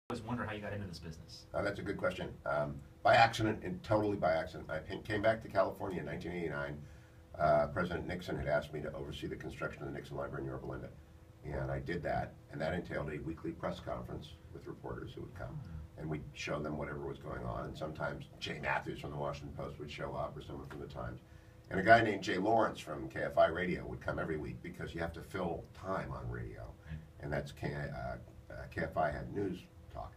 always wonder how you got into this business. That's a good question. By accident, and totally by accident. I came back to California in 1989. President Nixon had asked me to oversee the construction of the Nixon Library in Yorba Linda. And I did that, and that entailed a weekly press conference with reporters who would come. And we'd show them whatever was going on. And sometimes Jay Matthews from the Washington Post would show up, or someone from the Times. And a guy named Jay Lawrence from KFI Radio would come every week because you have to fill time on radio. And that's KFI had news talk.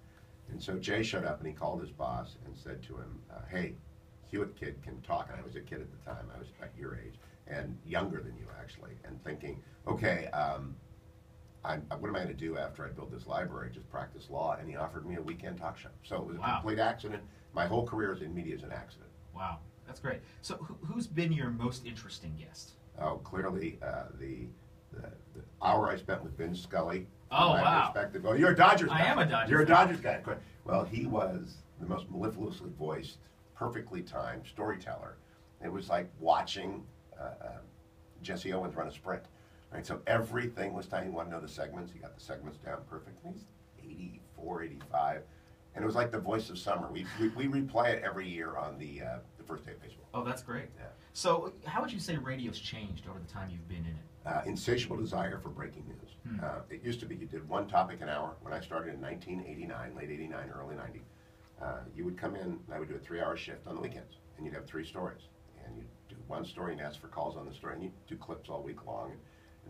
And so Jay showed up and he called his boss and said to him, hey, Hewitt kid can talk. And I was a kid at the time. I was about your age and younger than you, actually. And thinking, okay, what am I going to do after I build this library? Just practice law. And he offered me a weekend talk show. So it was a complete accident. My whole career in media is an accident. Wow. That's great. So who's been your most interesting guest? Oh, clearly the hour I spent with Vin Scully. Oh, wow. Oh, you're a Dodgers guy. I am a Dodgers guy. You're a Dodgers guy. Well, he was the most mellifluously voiced, perfectly timed storyteller. It was like watching Jesse Owens run a sprint. Right? So everything was timed. You want to know the segments? He got the segments down perfect. He's 84, 85. And it was like the voice of summer. We replay it every year on the first day of baseball. Oh, that's great. Yeah. So how would you say radio's changed over the time you've been in it? Insatiable desire for breaking news. It used to be you did one topic an hour. When I started in 1989, late 89, early 90, you would come in and I would do a 3-hour shift on the weekends. And you'd have 3 stories. And you'd do one story and ask for calls on the story. And you'd do clips all week long.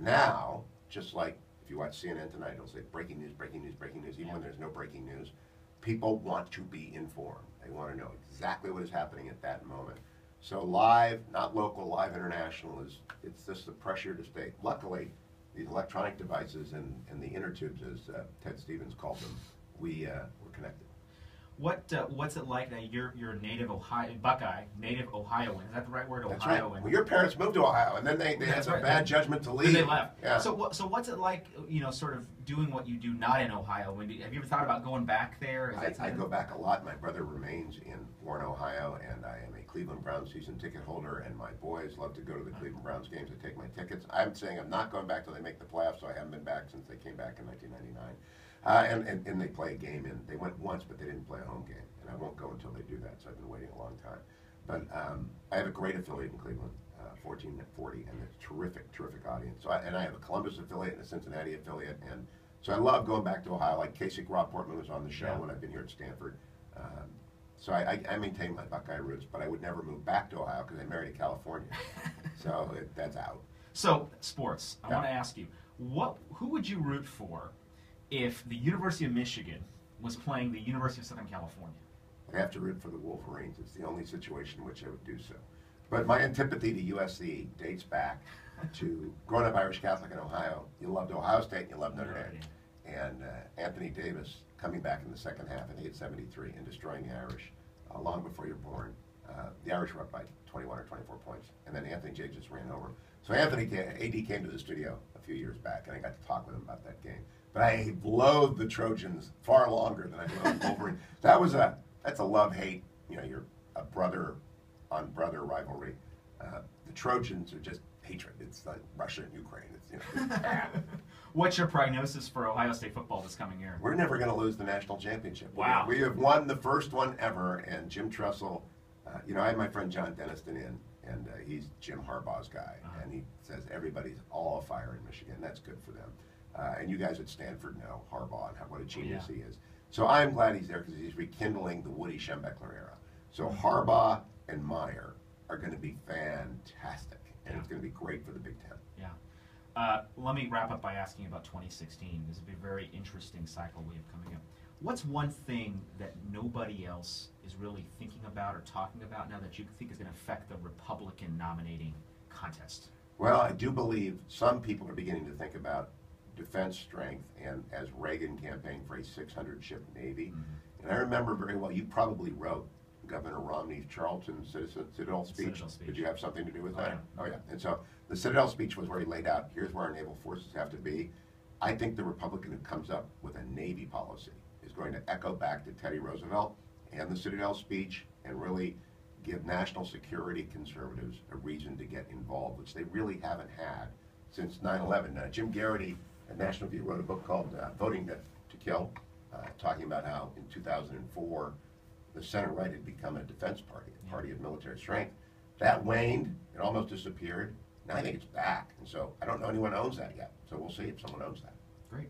Now, just like if you watch CNN tonight, it'll say breaking news, breaking news, breaking news. Even when there's no breaking news, people want to be informed. They want to know exactly what is happening at that moment. So live, not local, live international, it's just the pressure to stay. Luckily, these electronic devices and the inner tubes, as Ted Stevens called them, we're connected. What's it like now? You're a native Buckeye, native Ohioan. Is that the right word? That's Ohioan. right. Well, your parents moved to Ohio, and then they had some bad judgment to leave. And they left. Yeah. So what's it like? Sort of doing what you do not in Ohio. Have you ever thought about going back there? I go back a lot. My brother remains in Warren, Ohio, and I am a Cleveland Browns season ticket holder. And my boys love to go to the Cleveland Browns games. I take my tickets. I'm saying I'm not going back till they make the playoffs, so I haven't been back since they came back in 1999. And they play a game in. They went once, but they didn't play a home game. And I won't go until they do that, so I've been waiting a long time. But I have a great affiliate in Cleveland, 1440, and a terrific audience. So I have a Columbus affiliate and a Cincinnati affiliate, and so I love going back to Ohio. Like Kasich Rob Portman was on the show when I've been here at Stanford. So I maintain my Buckeye roots, but I would never move back to Ohio because I married a Californian. So that's out. So sports. I want to ask you, who would you root for if the University of Michigan was playing the University of Southern California? I have to root for the Wolverines. It's the only situation in which I would do so. But my antipathy to USC dates back to growing up Irish Catholic in Ohio. You loved Ohio State and you loved Notre Dame. And Anthony Davis coming back in the second half in 873 and destroying the Irish long before you're born. The Irish were up by 21 or 24 points. And then Anthony J just ran over. So AD came to the studio a few years back and I got to talk with him about that game. But I loathed the Trojans far longer than I loathed Wolverine. That's a love-hate. You're a brother-on-brother rivalry. The Trojans are just hatred. It's like Russia and Ukraine. It's bad. What's your prognosis for Ohio State football this coming year? We're never going to lose the national championship. Wow. We have won the first one ever, and Jim Tressel. I had my friend John Denniston in, and he's Jim Harbaugh's guy, and he says everybody's all afire in Michigan. That's good for them. And you guys at Stanford know Harbaugh and what a genius he is. So I'm glad he's there because he's rekindling the Woody Schembechler era. So Harbaugh and Meyer are going to be fantastic, and it's going to be great for the Big Ten. Yeah. Let me wrap up by asking about 2016. This will be a very interesting cycle we have coming up. What's one thing that nobody else is really thinking about or talking about now that you think is going to affect the Republican nominating contest? Well, I do believe some people are beginning to think about defense strength, and as Reagan campaigned for a 600-ship Navy. And I remember very well, you probably wrote Governor Romney's Charleston Citadel speech. Did you have something to do with that? Oh, yeah. And so the Citadel speech was where he laid out, here's where our naval forces have to be. I think the Republican who comes up with a Navy policy is going to echo back to Teddy Roosevelt and the Citadel speech and really give national security conservatives a reason to get involved, which they really haven't had since 9/11. Jim Garrity at National View wrote a book called Voting to Kill, talking about how in 2004 the center right had become a defense party, a party of military strength. That waned, it almost disappeared. Now I think it's back, and so I don't know anyone owns that yet. So we'll see if someone owns that. Great.